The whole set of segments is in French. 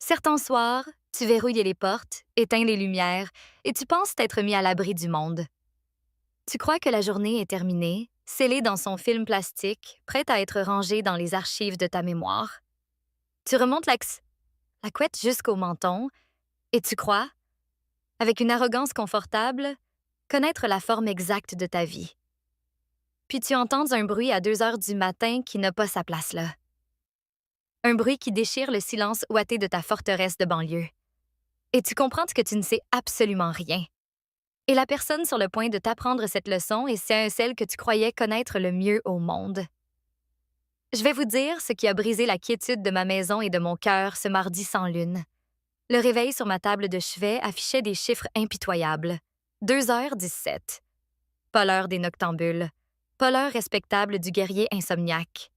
Certains soirs, tu verrouilles les portes, éteins les lumières et tu penses t'être mis à l'abri du monde. Tu crois que la journée est terminée, scellée dans son film plastique, prête à être rangée dans les archives de ta mémoire. Tu remontes la couette jusqu'au menton et tu crois, avec une arrogance confortable, connaître la forme exacte de ta vie. Puis tu entends un bruit à 2 heures du matin qui n'a pas sa place là. Un bruit qui déchire le silence ouaté de ta forteresse de banlieue. Et tu comprends que tu ne sais absolument rien. Et la personne sur le point de t'apprendre cette leçon est celle que tu croyais connaître le mieux au monde. Je vais vous dire ce qui a brisé la quiétude de ma maison et de mon cœur ce mardi sans lune. Le réveil sur ma table de chevet affichait des chiffres impitoyables. 2h17. Pas l'heure des noctambules. Pas l'heure respectable du guerrier insomniaque.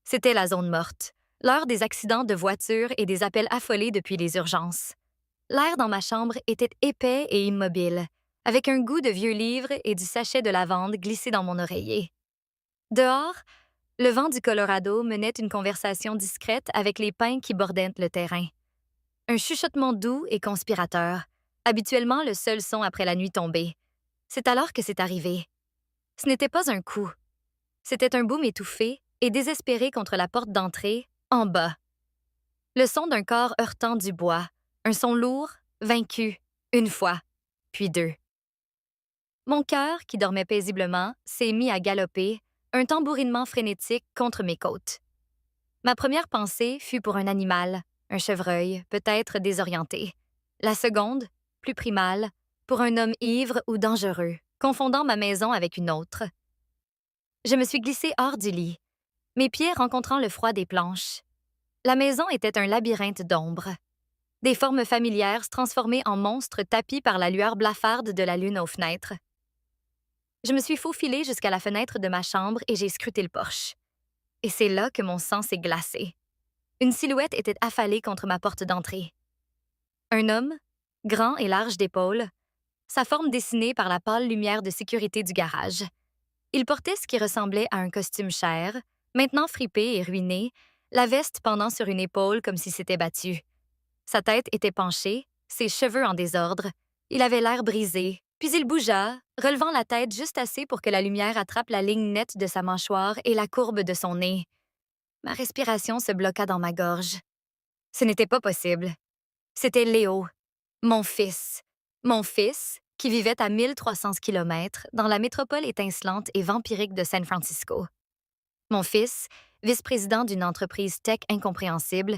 C'était la zone morte, l'heure des accidents de voiture et des appels affolés depuis les urgences. L'air dans ma chambre était épais et immobile, avec un goût de vieux livres et du sachet de lavande glissé dans mon oreiller. Dehors, le vent du Colorado menait une conversation discrète avec les pins qui bordaient le terrain. Un chuchotement doux et conspirateur, habituellement le seul son après la nuit tombée. C'est alors que c'est arrivé. Ce n'était pas un coup. C'était un boom étouffé et désespéré contre la porte d'entrée, en bas. Le son d'un corps heurtant du bois, un son lourd, vaincu, une fois, puis deux. Mon cœur, qui dormait paisiblement, s'est mis à galoper, un tambourinement frénétique contre mes côtes. Ma première pensée fut pour un animal, un chevreuil, peut-être désorienté. La seconde, plus primale, pour un homme ivre ou dangereux, confondant ma maison avec une autre. Je me suis glissée hors du lit, mes pieds rencontrant le froid des planches. La maison était un labyrinthe d'ombres. Des formes familières se transformaient en monstres tapis par la lueur blafarde de la lune aux fenêtres. Je me suis faufilée jusqu'à la fenêtre de ma chambre et j'ai scruté le porche. Et c'est là que mon sang s'est glacé. Une silhouette était affalée contre ma porte d'entrée. Un homme, grand et large d'épaules, sa forme dessinée par la pâle lumière de sécurité du garage. Il portait ce qui ressemblait à un costume cher, maintenant fripé et ruiné, la veste pendant sur une épaule comme si s'était battu. Sa tête était penchée, ses cheveux en désordre. Il avait l'air brisé, puis il bougea, relevant la tête juste assez pour que la lumière attrape la ligne nette de sa mâchoire et la courbe de son nez. Ma respiration se bloqua dans ma gorge. Ce n'était pas possible. C'était Léo, mon fils. Mon fils, qui vivait à 1300 kilomètres dans la métropole étincelante et vampirique de San Francisco. Mon fils, vice-président d'une entreprise tech incompréhensible,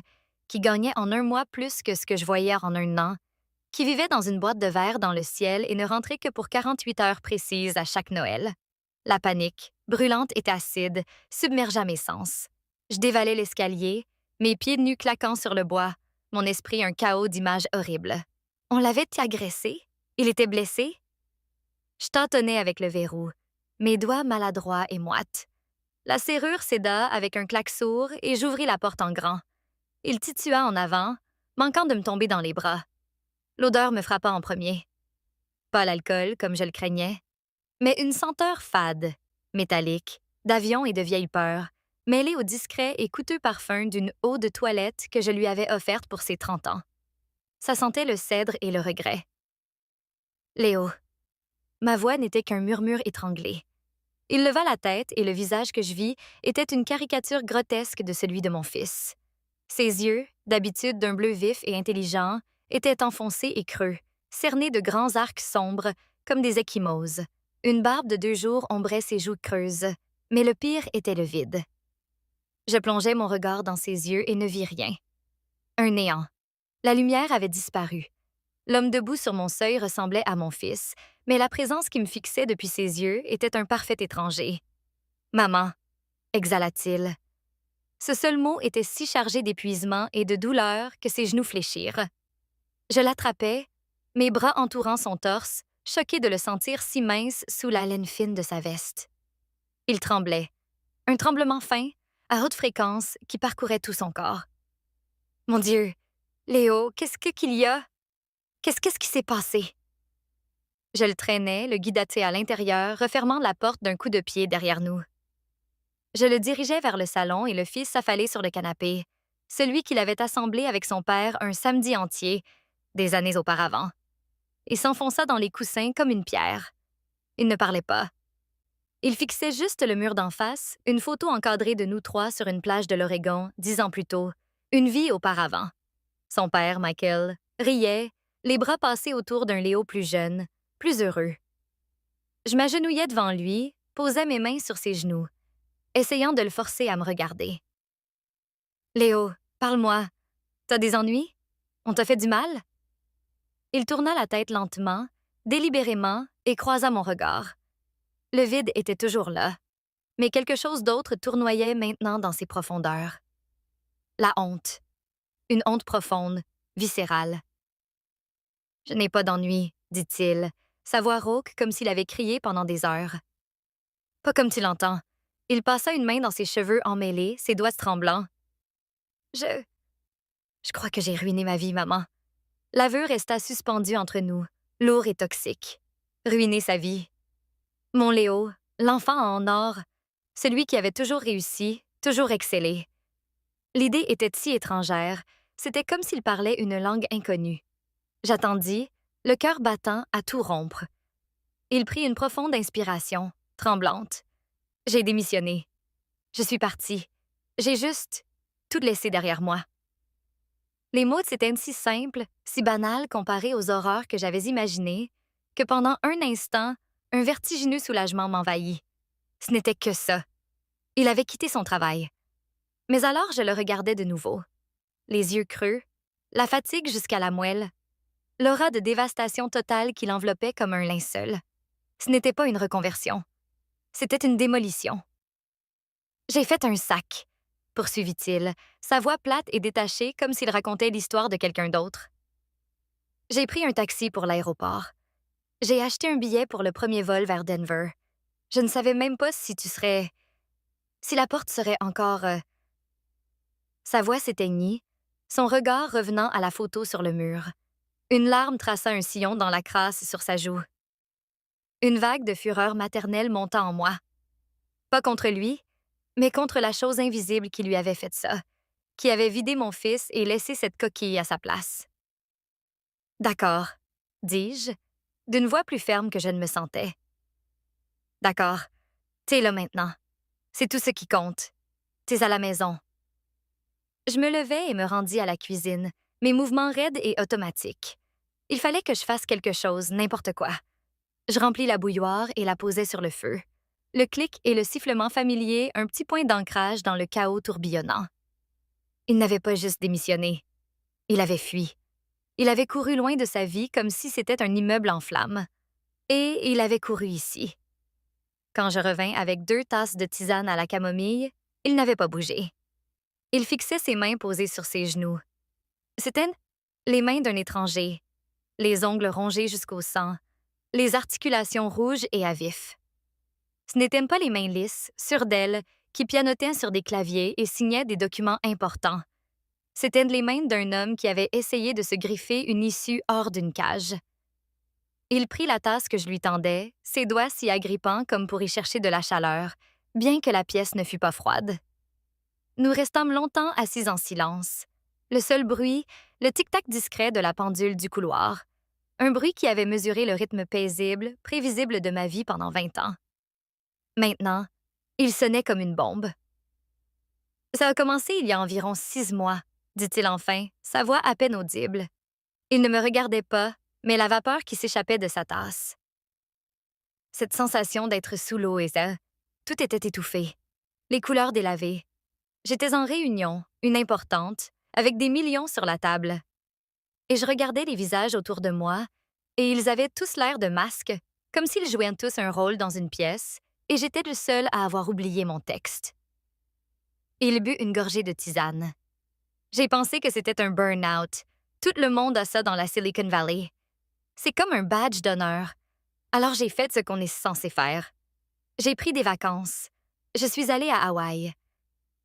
qui gagnait en un mois plus que ce que je voyais en un an, qui vivait dans une boîte de verre dans le ciel et ne rentrait que pour 48 heures précises à chaque Noël. La panique, brûlante et acide, submergea mes sens. Je dévalais l'escalier, mes pieds nus claquant sur le bois, mon esprit un chaos d'images horribles. On l'avait agressé? Il était blessé? Je tâtonnais avec le verrou, mes doigts maladroits et moites. La serrure céda avec un claque sourd et j'ouvris la porte en grand. Il titua en avant, manquant de me tomber dans les bras. L'odeur me frappa en premier. Pas l'alcool, comme je le craignais, mais une senteur fade, métallique, d'avion et de vieille peur, mêlée au discret et coûteux parfum d'une eau de toilette que je lui avais offerte pour ses 30 ans. Ça sentait le cèdre et le regret. Léo. Ma voix n'était qu'un murmure étranglé. Il leva la tête et le visage que je vis était une caricature grotesque de celui de mon fils. Ses yeux, d'habitude d'un bleu vif et intelligent, étaient enfoncés et creux, cernés de grands arcs sombres, comme des ecchymoses. Une barbe de 2 jours ombrait ses joues creuses, mais le pire était le vide. Je plongeai mon regard dans ses yeux et ne vis rien. Un néant. La lumière avait disparu. L'homme debout sur mon seuil ressemblait à mon fils, mais la présence qui me fixait depuis ses yeux était un parfait étranger. « Maman », exhala-t-il. Ce seul mot était si chargé d'épuisement et de douleur que ses genoux fléchirent. Je l'attrapais, mes bras entourant son torse, choqué de le sentir si mince sous la laine fine de sa veste. Il tremblait, un tremblement fin, à haute fréquence, qui parcourait tout son corps. « Mon Dieu, Léo, qu'il y a? Qu'est-ce qui s'est passé? » Je le traînais, le guidatais à l'intérieur, refermant la porte d'un coup de pied derrière nous. Je le dirigeais vers le salon et le fis s'affaler sur le canapé. celui qu'il avait assemblé avec son père un samedi entier, des années auparavant. Il s'enfonça dans les coussins comme une pierre. Il ne parlait pas. Il fixait juste le mur d'en face, une photo encadrée de nous trois sur une plage de l'Oregon, 10 ans plus tôt, une vie auparavant. Son père, Michael, riait, les bras passés autour d'un Léo plus jeune, plus heureux. Je m'agenouillais devant lui, posais mes mains sur ses genoux, essayant de le forcer à me regarder. « Léo, parle-moi. T'as des ennuis? On t'a fait du mal? » Il tourna la tête lentement, délibérément, et croisa mon regard. Le vide était toujours là, mais quelque chose d'autre tournoyait maintenant dans ses profondeurs. La honte. Une honte profonde, viscérale. « Je n'ai pas d'ennui, dit-il, sa voix rauque comme s'il avait crié pendant des heures. Pas comme tu l'entends. Il passa une main dans ses cheveux emmêlés, ses doigts tremblants. Je crois que j'ai ruiné ma vie, maman. L'aveu resta suspendu entre nous, lourd et toxique. Ruiner sa vie. Mon Léo, l'enfant en or, celui qui avait toujours réussi, toujours excellé. L'idée était si étrangère, c'était comme s'il parlait une langue inconnue. J'attendis, le cœur battant à tout rompre. Il prit une profonde inspiration, tremblante. J'ai démissionné. Je suis partie. J'ai juste tout laissé derrière moi. Les mots s'étaient si simples, si banals comparés aux horreurs que j'avais imaginées, que pendant un instant, un vertigineux soulagement m'envahit. Ce n'était que ça. Il avait quitté son travail. Mais alors je le regardais de nouveau. Les yeux creux, la fatigue jusqu'à la moelle, l'aura de dévastation totale qui l'enveloppait comme un linceul. Ce n'était pas une reconversion. C'était une démolition. « J'ai fait un sac », poursuivit-il, sa voix plate et détachée comme s'il racontait l'histoire de quelqu'un d'autre. J'ai pris un taxi pour l'aéroport. J'ai acheté un billet pour le premier vol vers Denver. Je ne savais même pas si si la porte serait encore... Sa voix s'éteignit, son regard revenant à la photo sur le mur. Une larme traça un sillon dans la crasse sur sa joue. Une vague de fureur maternelle monta en moi. Pas contre lui, mais contre la chose invisible qui lui avait fait ça, qui avait vidé mon fils et laissé cette coquille à sa place. « D'accord, » dis-je, d'une voix plus ferme que je ne me sentais. « D'accord, t'es là maintenant. C'est tout ce qui compte. T'es à la maison. » Je me levai et me rendis à la cuisine, mes mouvements raides et automatiques. Il fallait que je fasse quelque chose, n'importe quoi. Je remplis la bouilloire et la posai sur le feu. Le clic et le sifflement familier, un petit point d'ancrage dans le chaos tourbillonnant. Il n'avait pas juste démissionné. Il avait fui. Il avait couru loin de sa vie comme si c'était un immeuble en flammes. Et il avait couru ici. Quand je revins avec 2 tasses de tisane à la camomille, il n'avait pas bougé. Il fixait ses mains posées sur ses genoux. C'étaient les mains d'un étranger, les ongles rongés jusqu'au sang, les articulations rouges et à vif. Ce n'étaient pas les mains lisses, sûres d'elles, qui pianotaient sur des claviers et signaient des documents importants. C'étaient les mains d'un homme qui avait essayé de se griffer une issue hors d'une cage. Il prit la tasse que je lui tendais, ses doigts s'y agrippant comme pour y chercher de la chaleur, bien que la pièce ne fût pas froide. Nous restâmes longtemps assis en silence. Le seul bruit, le tic-tac discret de la pendule du couloir. Un bruit qui avait mesuré le rythme paisible, prévisible de ma vie pendant 20 ans. Maintenant, il sonnait comme une bombe. « Ça a commencé il y a environ 6 mois, » dit-il enfin, sa voix à peine audible. Il ne me regardait pas, mais la vapeur qui s'échappait de sa tasse. Cette sensation d'être sous l'eau et ça, tout était étouffé. Les couleurs délavées. J'étais en réunion, une importante, avec des millions sur la table. Et je regardais les visages autour de moi, et ils avaient tous l'air de masques, comme s'ils jouaient tous un rôle dans une pièce, et j'étais le seul à avoir oublié mon texte. Il but une gorgée de tisane. J'ai pensé que c'était un burn-out. Tout le monde a ça dans la Silicon Valley. C'est comme un badge d'honneur. Alors j'ai fait ce qu'on est censé faire. J'ai pris des vacances. Je suis allée à Hawaï.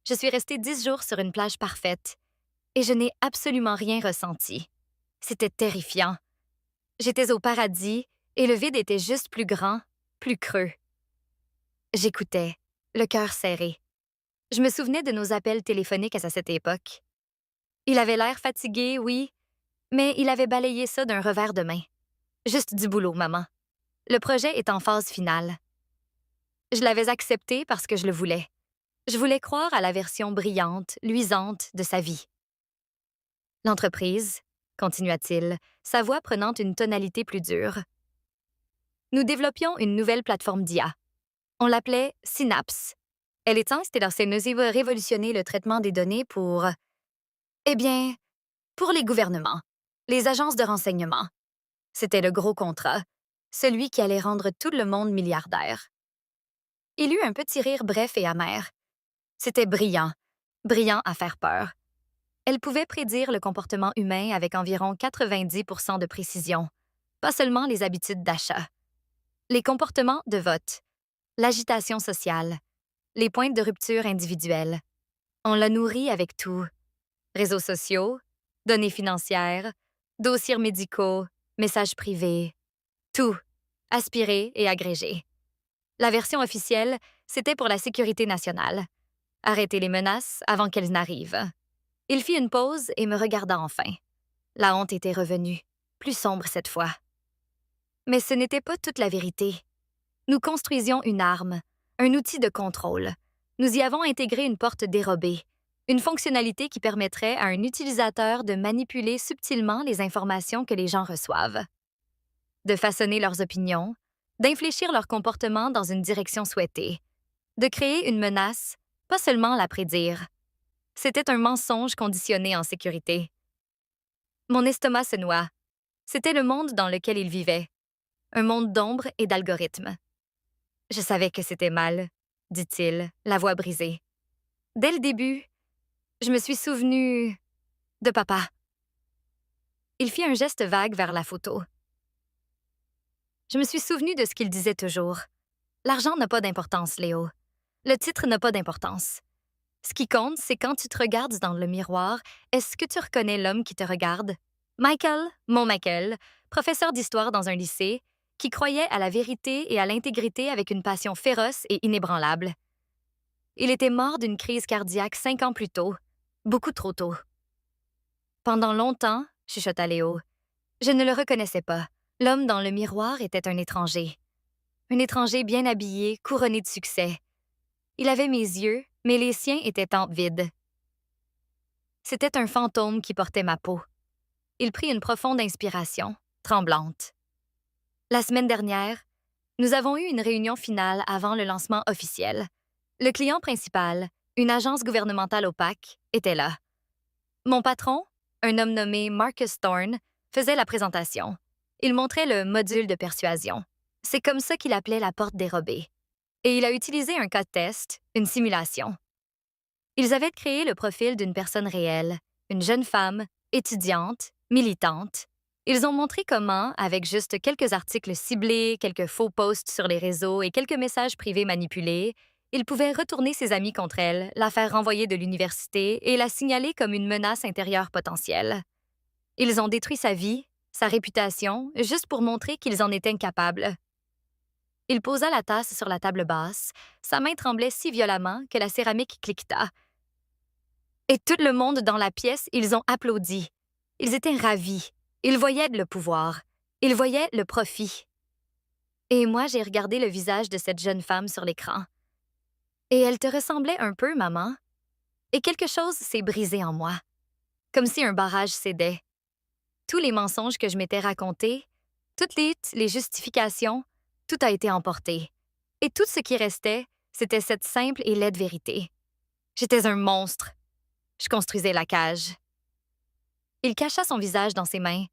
Je suis restée 10 jours sur une plage parfaite. Et je n'ai absolument rien ressenti. C'était terrifiant. J'étais au paradis et le vide était juste plus grand, plus creux. J'écoutais, le cœur serré. Je me souvenais de nos appels téléphoniques à cette époque. Il avait l'air fatigué, oui, mais il avait balayé ça d'un revers de main. Juste du boulot, maman. Le projet est en phase finale. Je l'avais accepté parce que je le voulais. Je voulais croire à la version brillante, luisante de sa vie. L'entreprise, continua-t-il, sa voix prenant une tonalité plus dure. Nous développions une nouvelle plateforme d'IA. On l'appelait Synapse. Elle est censée révolutionner le traitement des données pour... Eh bien, pour les gouvernements, les agences de renseignement. C'était le gros contrat, celui qui allait rendre tout le monde milliardaire. Il eut un petit rire bref et amer. C'était brillant, brillant à faire peur. Elle pouvait prédire le comportement humain avec environ 90% de précision, pas seulement les habitudes d'achat. Les comportements de vote, l'agitation sociale, les points de rupture individuelles. On l'a nourri avec tout. Réseaux sociaux, données financières, dossiers médicaux, messages privés. Tout, aspiré et agrégé. La version officielle, c'était pour la sécurité nationale. Arrêter les menaces avant qu'elles n'arrivent. Il fit une pause et me regarda enfin. La honte était revenue, plus sombre cette fois. Mais ce n'était pas toute la vérité. Nous construisions une arme, un outil de contrôle. Nous y avons intégré une porte dérobée, une fonctionnalité qui permettrait à un utilisateur de manipuler subtilement les informations que les gens reçoivent, de façonner leurs opinions, d'infléchir leur comportement dans une direction souhaitée, de créer une menace, pas seulement la prédire. C'était un mensonge conditionné en sécurité. Mon estomac se noua. C'était le monde dans lequel il vivait. Un monde d'ombre et d'algorithmes. Je savais que c'était mal, dit-il, la voix brisée. Dès le début, je me suis souvenu de papa. Il fit un geste vague vers la photo. Je me suis souvenu de ce qu'il disait toujours. L'argent n'a pas d'importance, Léo. Le titre n'a pas d'importance. Ce qui compte, c'est quand tu te regardes dans le miroir, est-ce que tu reconnais l'homme qui te regarde? Michael, mon Michael, professeur d'histoire dans un lycée, qui croyait à la vérité et à l'intégrité avec une passion féroce et inébranlable. Il était mort d'une crise cardiaque 5 ans plus tôt, beaucoup trop tôt. Pendant longtemps, chuchota Léo, je ne le reconnaissais pas. L'homme dans le miroir était un étranger. Un étranger bien habillé, couronné de succès. Il avait mes yeux, mais les siens étaient en vide. C'était un fantôme qui portait ma peau. Il prit une profonde inspiration, tremblante. La semaine dernière, nous avons eu une réunion finale avant le lancement officiel. Le client principal, une agence gouvernementale opaque, était là. Mon patron, un homme nommé Marcus Thorne, faisait la présentation. Il montrait le module de persuasion. C'est comme ça qu'il appelait la porte dérobée. Et il a utilisé un cas de test, une simulation. Ils avaient créé le profil d'une personne réelle, une jeune femme, étudiante, militante. Ils ont montré comment, avec juste quelques articles ciblés, quelques faux posts sur les réseaux et quelques messages privés manipulés, ils pouvaient retourner ses amis contre elle, la faire renvoyer de l'université et la signaler comme une menace intérieure potentielle. Ils ont détruit sa vie, sa réputation, juste pour montrer qu'ils en étaient capables. Il posa la tasse sur la table basse, sa main tremblait si violemment que la céramique cliqueta. Et tout le monde dans la pièce, ils ont applaudi. Ils étaient ravis. Ils voyaient le pouvoir. Ils voyaient le profit. Et moi, j'ai regardé le visage de cette jeune femme sur l'écran. Et elle te ressemblait un peu, maman. Et quelque chose s'est brisé en moi. Comme si un barrage cédait. Tous les mensonges que je m'étais racontés, toutes les justifications, tout a été emporté. Et tout ce qui restait, c'était cette simple et laide vérité. J'étais un monstre. Je construisais la cage. Il cacha son visage dans ses mains,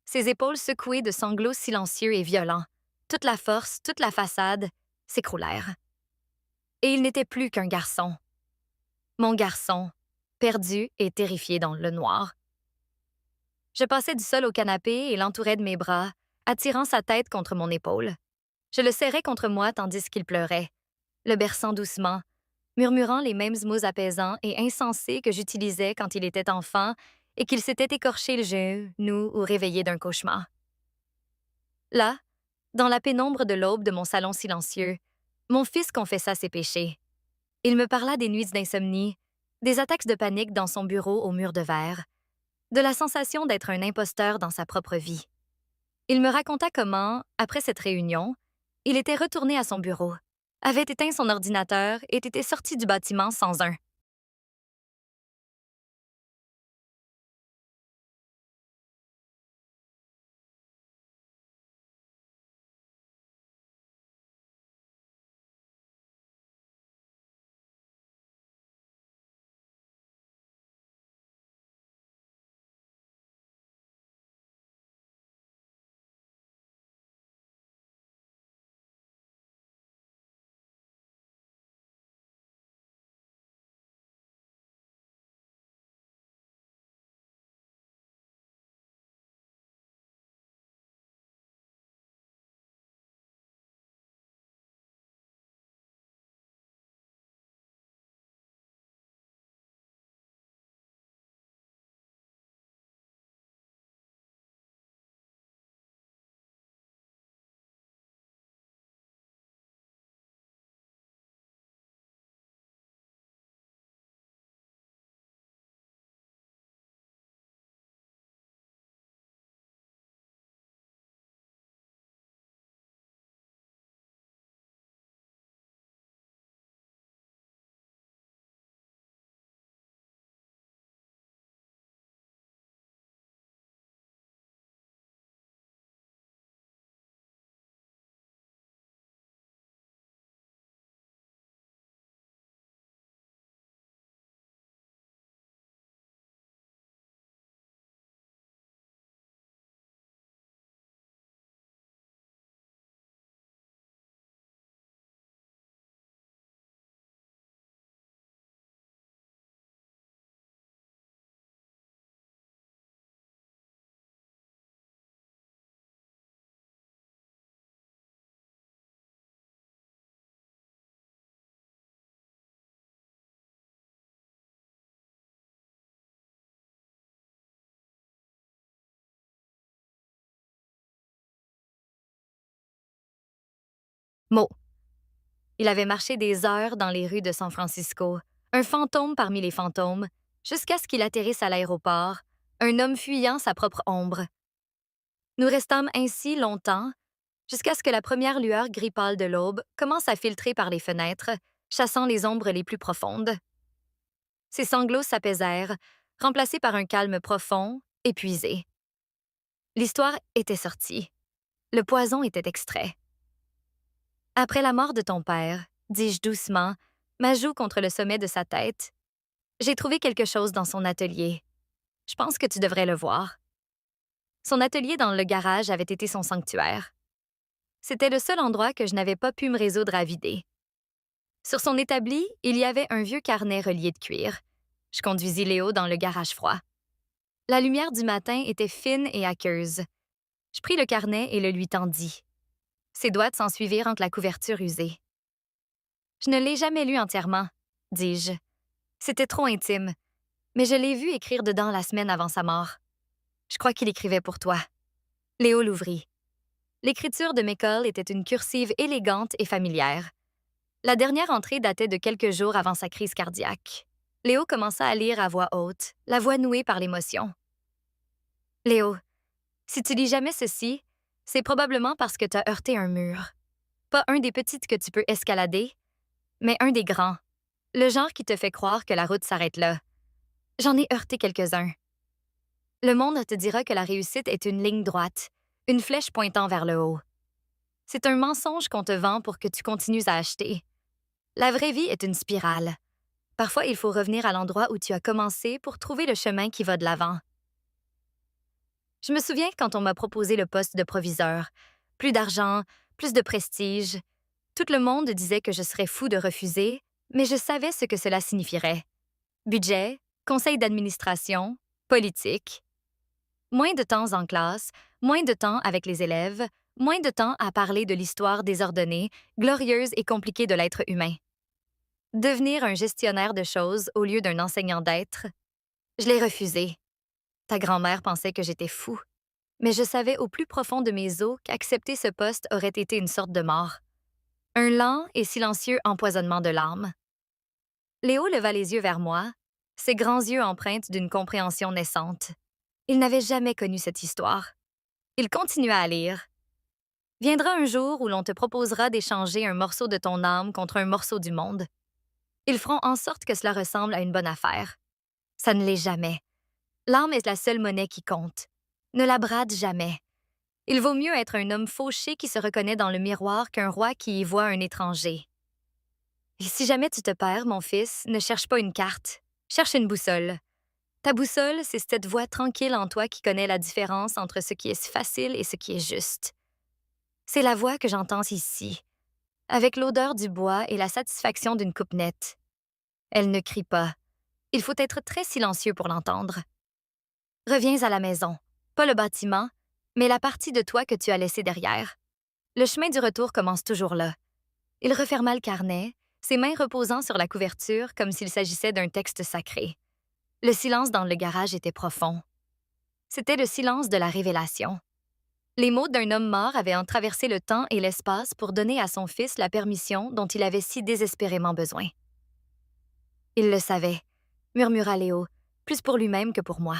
ses épaules secouées de sanglots silencieux et violents. Toute la force, toute la façade s'écroulèrent. Et il n'était plus qu'un garçon. Mon garçon, perdu et terrifié dans le noir. Je passais du sol au canapé et l'entourais de mes bras, attirant sa tête contre mon épaule. Je le serrais contre moi tandis qu'il pleurait, le berçant doucement, murmurant les mêmes mots apaisants et insensés que j'utilisais quand il était enfant et qu'il s'était écorché le genou ou réveillé d'un cauchemar. Là, dans la pénombre de l'aube de mon salon silencieux, mon fils confessa ses péchés. Il me parla des nuits d'insomnie, des attaques de panique dans son bureau au mur de verre, de la sensation d'être un imposteur dans sa propre vie. Il me raconta comment, après cette réunion, il était retourné à son bureau, avait éteint son ordinateur et était sorti du bâtiment sans un. Mo. Il avait marché des heures dans les rues de San Francisco, un fantôme parmi les fantômes, jusqu'à ce qu'il atterrisse à l'aéroport, un homme fuyant sa propre ombre. Nous restâmes ainsi longtemps, jusqu'à ce que la première lueur gris pâle de l'aube commence à filtrer par les fenêtres, chassant les ombres les plus profondes. Ses sanglots s'apaisèrent, remplacés par un calme profond, épuisé. L'histoire était sortie. Le poison était extrait. Après la mort de ton père, dis-je doucement, ma joue contre le sommet de sa tête, j'ai trouvé quelque chose dans son atelier. Je pense que tu devrais le voir. Son atelier dans le garage avait été son sanctuaire. C'était le seul endroit que je n'avais pas pu me résoudre à vider. Sur son établi, il y avait un vieux carnet relié de cuir. Je conduisis Léo dans le garage froid. La lumière du matin était fine et aqueuse. Je pris le carnet et le lui tendis. Ses doigts s'ensuivirent entre la couverture usée. Je ne l'ai jamais lu entièrement, dis-je. C'était trop intime, mais je l'ai vu écrire dedans la semaine avant sa mort. Je crois qu'il écrivait pour toi. Léo l'ouvrit. L'écriture de McCall était une cursive élégante et familière. La dernière entrée datait de quelques jours avant sa crise cardiaque. Léo commença à lire à voix haute, la voix nouée par l'émotion. Léo, si tu lis jamais ceci, c'est probablement parce que tu as heurté un mur. Pas un des petites que tu peux escalader, mais un des grands. Le genre qui te fait croire que la route s'arrête là. J'en ai heurté quelques-uns. Le monde te dira que la réussite est une ligne droite, une flèche pointant vers le haut. C'est un mensonge qu'on te vend pour que tu continues à acheter. La vraie vie est une spirale. Parfois, il faut revenir à l'endroit où tu as commencé pour trouver le chemin qui va de l'avant. Je me souviens quand on m'a proposé le poste de proviseur. Plus d'argent, plus de prestige. Tout le monde disait que je serais fou de refuser, mais je savais ce que cela signifierait. Budget, conseil d'administration, politique. Moins de temps en classe, moins de temps avec les élèves, moins de temps à parler de l'histoire désordonnée, glorieuse et compliquée de l'être humain. Devenir un gestionnaire de choses au lieu d'un enseignant d'être, je l'ai refusé. Ta grand-mère pensait que j'étais fou, mais je savais au plus profond de mes os qu'accepter ce poste aurait été une sorte de mort. Un lent et silencieux empoisonnement de l'âme. Léo leva les yeux vers moi, ses grands yeux empreintes d'une compréhension naissante. Il n'avait jamais connu cette histoire. Il continua à lire. Viendra un jour où l'on te proposera d'échanger un morceau de ton âme contre un morceau du monde. Ils feront en sorte que cela ressemble à une bonne affaire. Ça ne l'est jamais. L'âme est la seule monnaie qui compte. Ne la brade jamais. Il vaut mieux être un homme fauché qui se reconnaît dans le miroir qu'un roi qui y voit un étranger. Et si jamais tu te perds, mon fils, ne cherche pas une carte. Cherche une boussole. Ta boussole, c'est cette voix tranquille en toi qui connaît la différence entre ce qui est facile et ce qui est juste. C'est la voix que j'entends ici, avec l'odeur du bois et la satisfaction d'une coupe nette. Elle ne crie pas. Il faut être très silencieux pour l'entendre. Reviens à la maison, pas le bâtiment, mais la partie de toi que tu as laissée derrière. Le chemin du retour commence toujours là. Il referma le carnet, ses mains reposant sur la couverture comme s'il s'agissait d'un texte sacré. Le silence dans le garage était profond. C'était le silence de la révélation. Les mots d'un homme mort avaient traversé le temps et l'espace pour donner à son fils la permission dont il avait si désespérément besoin. Il le savait, murmura Léo, plus pour lui-même que pour moi.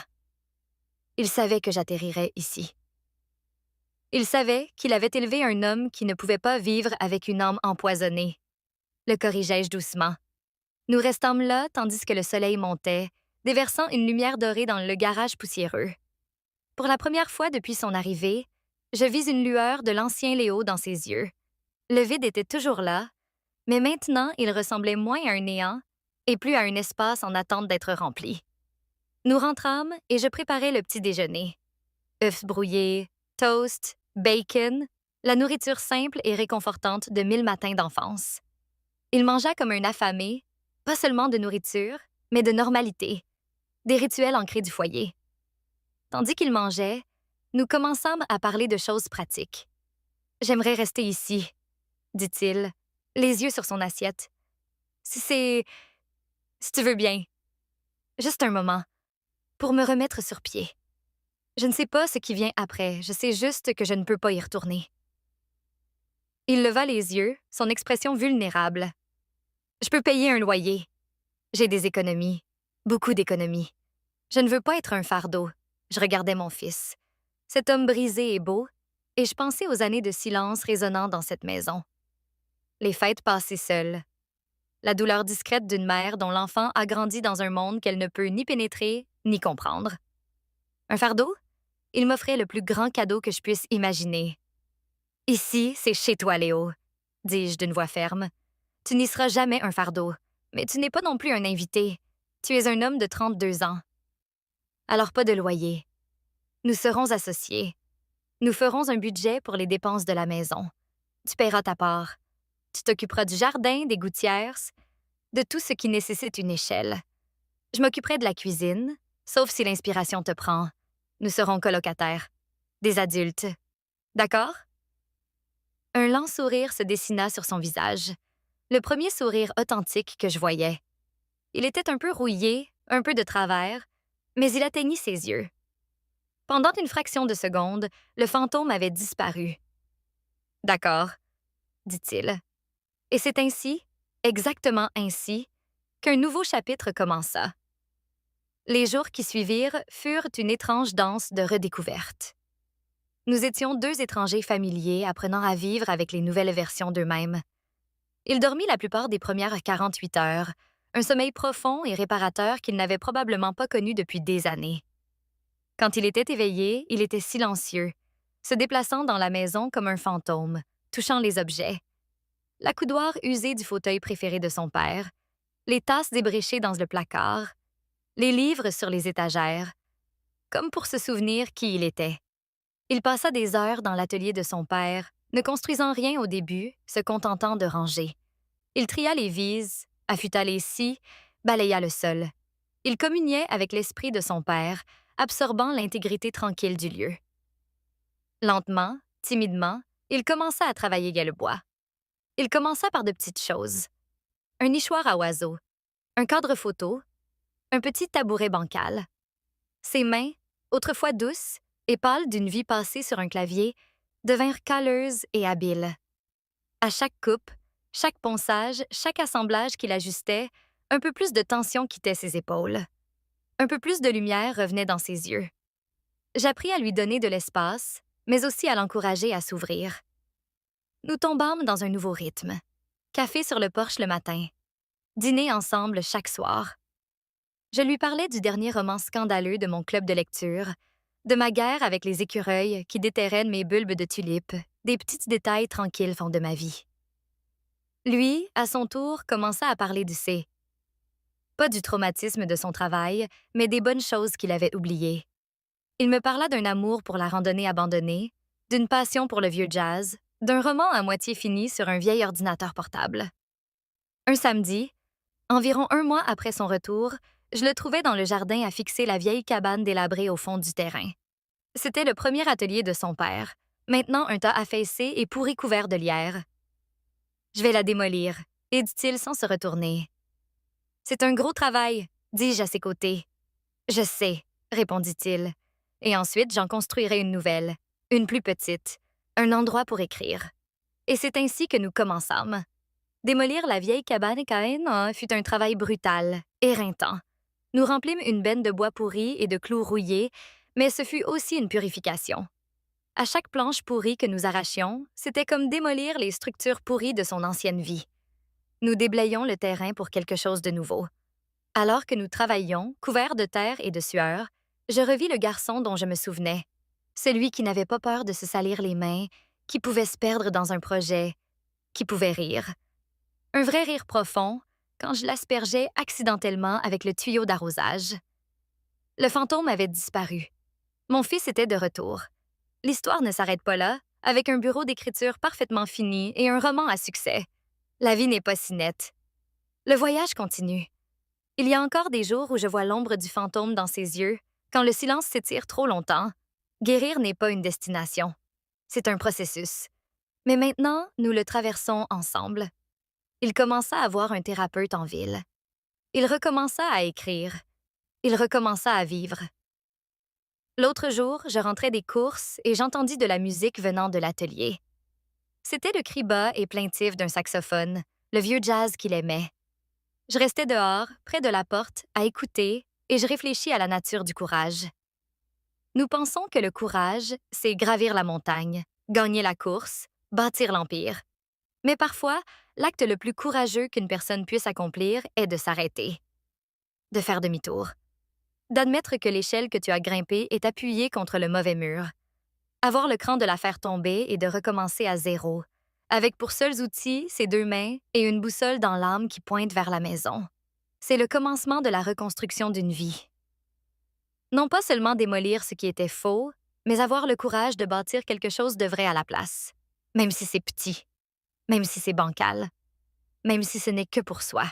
Il savait que j'atterrirais ici. Il savait qu'il avait élevé un homme qui ne pouvait pas vivre avec une âme empoisonnée. Le corrigeai-je doucement. Nous restâmes là tandis que le soleil montait, déversant une lumière dorée dans le garage poussiéreux. Pour la première fois depuis son arrivée, je vis une lueur de l'ancien Léo dans ses yeux. Le vide était toujours là, mais maintenant il ressemblait moins à un néant et plus à un espace en attente d'être rempli. Nous rentrâmes et je préparai le petit déjeuner. Œufs brouillés, toast, bacon, la nourriture simple et réconfortante de 1000 matins d'enfance. Il mangea comme un affamé, pas seulement de nourriture, mais de normalité, des rituels ancrés du foyer. Tandis qu'il mangeait, nous commençâmes à parler de choses pratiques. « J'aimerais rester ici », dit-il, les yeux sur son assiette. « Si tu veux bien. Juste un moment, pour me remettre sur pied. Je ne sais pas ce qui vient après, je sais juste que je ne peux pas y retourner. » Il leva les yeux, son expression vulnérable. « Je peux payer un loyer. J'ai des économies, beaucoup d'économies. Je ne veux pas être un fardeau. » Je regardais mon fils. Cet homme brisé et beau, et je pensais aux années de silence résonnant dans cette maison. Les fêtes passées seules. La douleur discrète d'une mère dont l'enfant a grandi dans un monde qu'elle ne peut ni pénétrer ni comprendre. Un fardeau? Il m'offrait le plus grand cadeau que je puisse imaginer. « Ici, c'est chez toi, Léo, » dis-je d'une voix ferme. « Tu n'y seras jamais un fardeau, mais tu n'es pas non plus un invité. Tu es un homme de 32 ans. Alors pas de loyer. Nous serons associés. Nous ferons un budget pour les dépenses de la maison. Tu paieras ta part. Tu t'occuperas du jardin, des gouttières, de tout ce qui nécessite une échelle. Je m'occuperai de la cuisine, sauf si l'inspiration te prend. Nous serons colocataires. Des adultes. D'accord? » Un lent sourire se dessina sur son visage. Le premier sourire authentique que je voyais. Il était un peu rouillé, un peu de travers, mais il atteignit ses yeux. Pendant une fraction de seconde, le fantôme avait disparu. « D'accord, » dit-il. Et c'est ainsi, exactement ainsi, qu'un nouveau chapitre commença. Les jours qui suivirent furent une étrange danse de redécouverte. Nous étions deux étrangers familiers apprenant à vivre avec les nouvelles versions d'eux-mêmes. Il dormit la plupart des premières 48 heures, un sommeil profond et réparateur qu'il n'avait probablement pas connu depuis des années. Quand il était éveillé, il était silencieux, se déplaçant dans la maison comme un fantôme, touchant les objets. L'accoudoir usé du fauteuil préféré de son père, les tasses débréchées dans le placard, les livres sur les étagères, comme pour se souvenir qui il était. Il passa des heures dans l'atelier de son père, ne construisant rien au début, se contentant de ranger. Il tria les vises, affûta les scies, balaya le sol. Il communiait avec l'esprit de son père, absorbant l'intégrité tranquille du lieu. Lentement, timidement, il commença à travailler le bois. Il commença par de petites choses. Un nichoir à oiseaux, un cadre photo, un petit tabouret bancal. Ses mains, autrefois douces et pâles d'une vie passée sur un clavier, devinrent calleuses et habiles. À chaque coupe, chaque ponçage, chaque assemblage qu'il ajustait, un peu plus de tension quittait ses épaules. Un peu plus de lumière revenait dans ses yeux. J'appris à lui donner de l'espace, mais aussi à l'encourager à s'ouvrir. Nous tombâmes dans un nouveau rythme. Café sur le porche le matin. Dîner ensemble chaque soir. Je lui parlais du dernier roman scandaleux de mon club de lecture, de ma guerre avec les écureuils qui déterraient mes bulbes de tulipes, des petits détails tranquilles font de ma vie. Lui, à son tour, commença à parler du C. Pas du traumatisme de son travail, mais des bonnes choses qu'il avait oubliées. Il me parla d'un amour pour la randonnée abandonnée, d'une passion pour le vieux jazz, d'un roman à moitié fini sur un vieil ordinateur portable. Un samedi, environ un mois après son retour, je le trouvais dans le jardin à fixer la vieille cabane délabrée au fond du terrain. C'était le premier atelier de son père, maintenant un tas affaissé et pourri couvert de lierre. « Je vais la démolir », et dit-il sans se retourner. « C'est un gros travail », dis-je à ses côtés. « Je sais », répondit-il. Et ensuite, j'en construirai une nouvelle, une plus petite, un endroit pour écrire. Et c'est ainsi que nous commençâmes. Démolir la vieille cabane Caïn fut un travail brutal, éreintant. Nous remplîmes une benne de bois pourri et de clous rouillés, mais ce fut aussi une purification. À chaque planche pourrie que nous arrachions, c'était comme démolir les structures pourries de son ancienne vie. Nous déblayions le terrain pour quelque chose de nouveau. Alors que nous travaillions, couverts de terre et de sueur, je revis le garçon dont je me souvenais, celui qui n'avait pas peur de se salir les mains, qui pouvait se perdre dans un projet, qui pouvait rire. Un vrai rire profond, quand je l'aspergeais accidentellement avec le tuyau d'arrosage. Le fantôme avait disparu. Mon fils était de retour. L'histoire ne s'arrête pas là, avec un bureau d'écriture parfaitement fini et un roman à succès. La vie n'est pas si nette. Le voyage continue. Il y a encore des jours où je vois l'ombre du fantôme dans ses yeux, quand le silence s'étire trop longtemps. Guérir n'est pas une destination. C'est un processus. Mais maintenant, nous le traversons ensemble. Il commença à voir un thérapeute en ville. Il recommença à écrire. Il recommença à vivre. L'autre jour, je rentrais des courses et j'entendis de la musique venant de l'atelier. C'était le cri bas et plaintif d'un saxophone, le vieux jazz qu'il aimait. Je restais dehors, près de la porte, à écouter, et je réfléchis à la nature du courage. Nous pensons que le courage, c'est gravir la montagne, gagner la course, bâtir l'empire. Mais parfois, l'acte le plus courageux qu'une personne puisse accomplir est de s'arrêter, de faire demi-tour, d'admettre que l'échelle que tu as grimpée est appuyée contre le mauvais mur, avoir le cran de la faire tomber et de recommencer à zéro, avec pour seuls outils ses deux mains et une boussole dans l'âme qui pointe vers la maison. C'est le commencement de la reconstruction d'une vie. Non pas seulement démolir ce qui était faux, mais avoir le courage de bâtir quelque chose de vrai à la place, même si c'est petit, même si c'est bancal, même si ce n'est que pour soi.